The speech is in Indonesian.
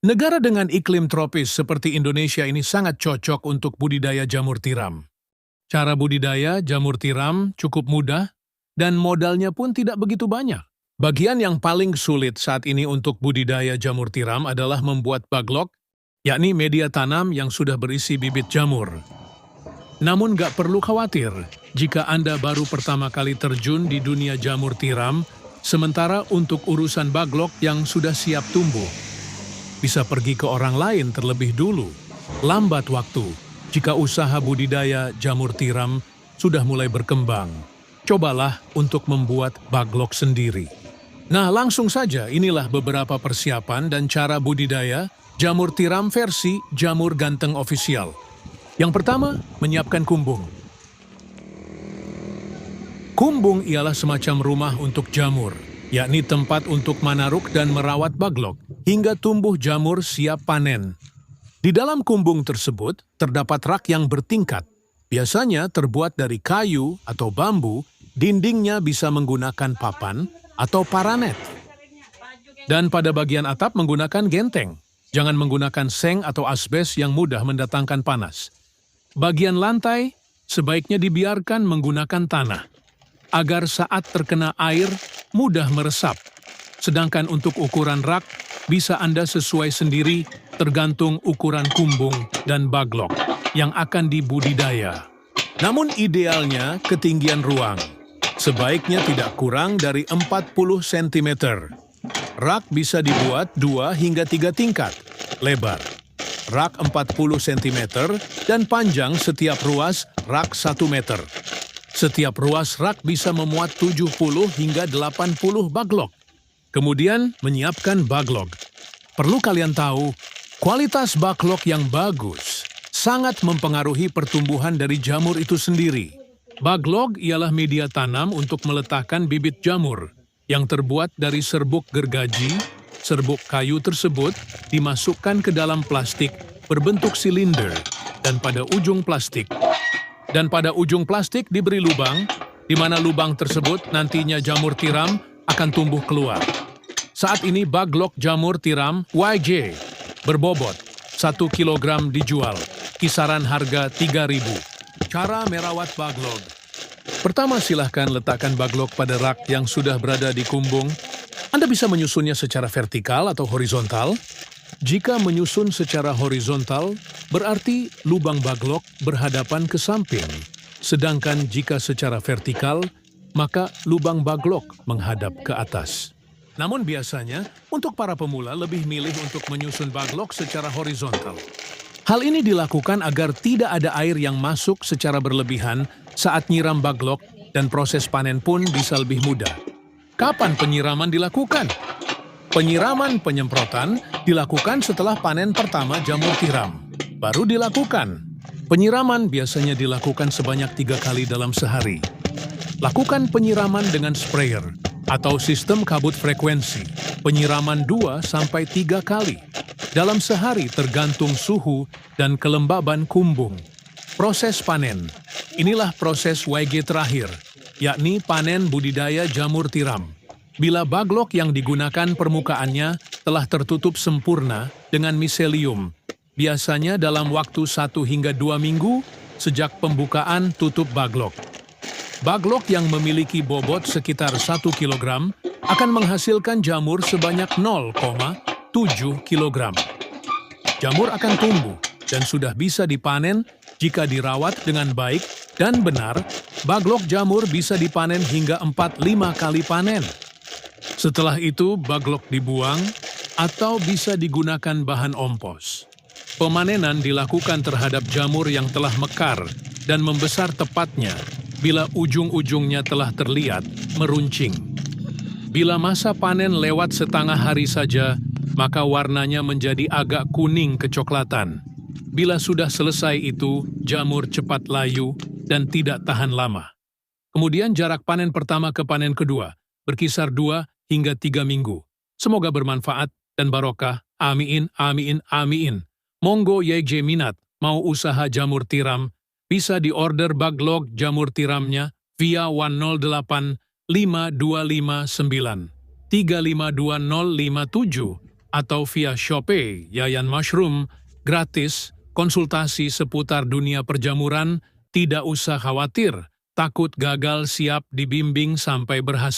Negara dengan iklim tropis seperti Indonesia ini sangat cocok untuk budidaya jamur tiram. Cara budidaya jamur tiram cukup mudah dan modalnya pun tidak begitu banyak. Bagian yang paling sulit saat ini untuk budidaya jamur tiram adalah membuat baglok, yakni media tanam yang sudah berisi bibit jamur. Namun gak perlu khawatir jika Anda baru pertama kali terjun di dunia jamur tiram, sementara untuk urusan baglok yang sudah siap tumbuh, bisa pergi ke orang lain terlebih dulu. Lambat waktu jika usaha budidaya jamur tiram sudah mulai berkembang. Cobalah untuk membuat baglok sendiri. Nah, langsung saja inilah beberapa persiapan dan cara budidaya jamur tiram versi Jamur Ganteng Official. Yang pertama, menyiapkan kumbung. Kumbung ialah semacam rumah untuk jamur, yakni tempat untuk manaruk dan merawat baglok hingga tumbuh jamur siap panen. Di dalam kumbung tersebut terdapat rak yang bertingkat, biasanya terbuat dari kayu atau bambu, dindingnya bisa menggunakan papan atau paranet. Dan pada bagian atap menggunakan genteng, jangan menggunakan seng atau asbes yang mudah mendatangkan panas. Bagian lantai sebaiknya dibiarkan menggunakan tanah, agar saat terkena air mudah meresap. Sedangkan untuk ukuran rak, bisa Anda sesuai sendiri tergantung ukuran kumbung dan baglok yang akan dibudidaya. Namun idealnya ketinggian ruang sebaiknya tidak kurang dari 40 cm. Rak bisa dibuat 2 hingga 3 tingkat lebar. Rak 40 cm dan panjang setiap ruas rak 1 meter. Setiap ruas rak bisa memuat 70 hingga 80 baglok. Kemudian menyiapkan baglok. Perlu kalian tahu, kualitas baglok yang bagus sangat mempengaruhi pertumbuhan dari jamur itu sendiri. Baglok ialah media tanam untuk meletakkan bibit jamur yang terbuat dari serbuk gergaji. Serbuk kayu tersebut dimasukkan ke dalam plastik berbentuk silinder dan pada ujung plastik diberi lubang, di mana lubang tersebut nantinya jamur tiram akan tumbuh keluar. Saat ini baglok jamur tiram YJ berbobot 1 kg dijual, kisaran harga 3.000. Cara merawat baglok. Pertama, silahkan letakkan baglok pada rak yang sudah berada di kumbung. Anda bisa menyusunnya secara vertikal atau horizontal. Jika menyusun secara horizontal, berarti lubang baglok berhadapan ke samping. Sedangkan jika secara vertikal, maka lubang baglok menghadap ke atas. Namun biasanya, untuk para pemula lebih milih untuk menyusun baglok secara horizontal. Hal ini dilakukan agar tidak ada air yang masuk secara berlebihan saat nyiram baglok dan proses panen pun bisa lebih mudah. Kapan penyiraman dilakukan? Penyiraman penyemprotan dilakukan setelah panen pertama jamur tiram. Baru dilakukan. Penyiraman biasanya dilakukan sebanyak 3 kali dalam sehari. Lakukan penyiraman dengan sprayer atau sistem kabut frekuensi. Penyiraman 2-3 kali dalam sehari tergantung suhu dan kelembaban kumbung. Proses panen. Inilah proses YG terakhir, yakni panen budidaya jamur tiram. Bila baglok yang digunakan permukaannya telah tertutup sempurna dengan miselium, biasanya dalam waktu 1 hingga 2 minggu sejak pembukaan tutup baglok. Baglok yang memiliki bobot sekitar 1 kg akan menghasilkan jamur sebanyak 0,7 kg. Jamur akan tumbuh dan sudah bisa dipanen jika dirawat dengan baik dan benar. Baglok jamur bisa dipanen hingga 4-5 kali panen. Setelah itu, baglok dibuang atau bisa digunakan bahan ompos. Pemanenan dilakukan terhadap jamur yang telah mekar dan membesar tepatnya bila ujung-ujungnya telah terlihat meruncing. Bila masa panen lewat setengah hari saja, maka warnanya menjadi agak kuning kecoklatan. Bila sudah selesai itu, jamur cepat layu dan tidak tahan lama. Kemudian jarak panen pertama ke panen kedua berkisar 2 hingga 3 minggu. Semoga bermanfaat dan barokah. Amin, amin, amin. Monggo YJ minat mau usaha jamur tiram, bisa diorder baglok jamur tiramnya via 108 5259 352057 atau via Shopee Yayan Mushroom, gratis, konsultasi seputar dunia perjamuran, tidak usah khawatir, takut gagal siap dibimbing sampai berhasil.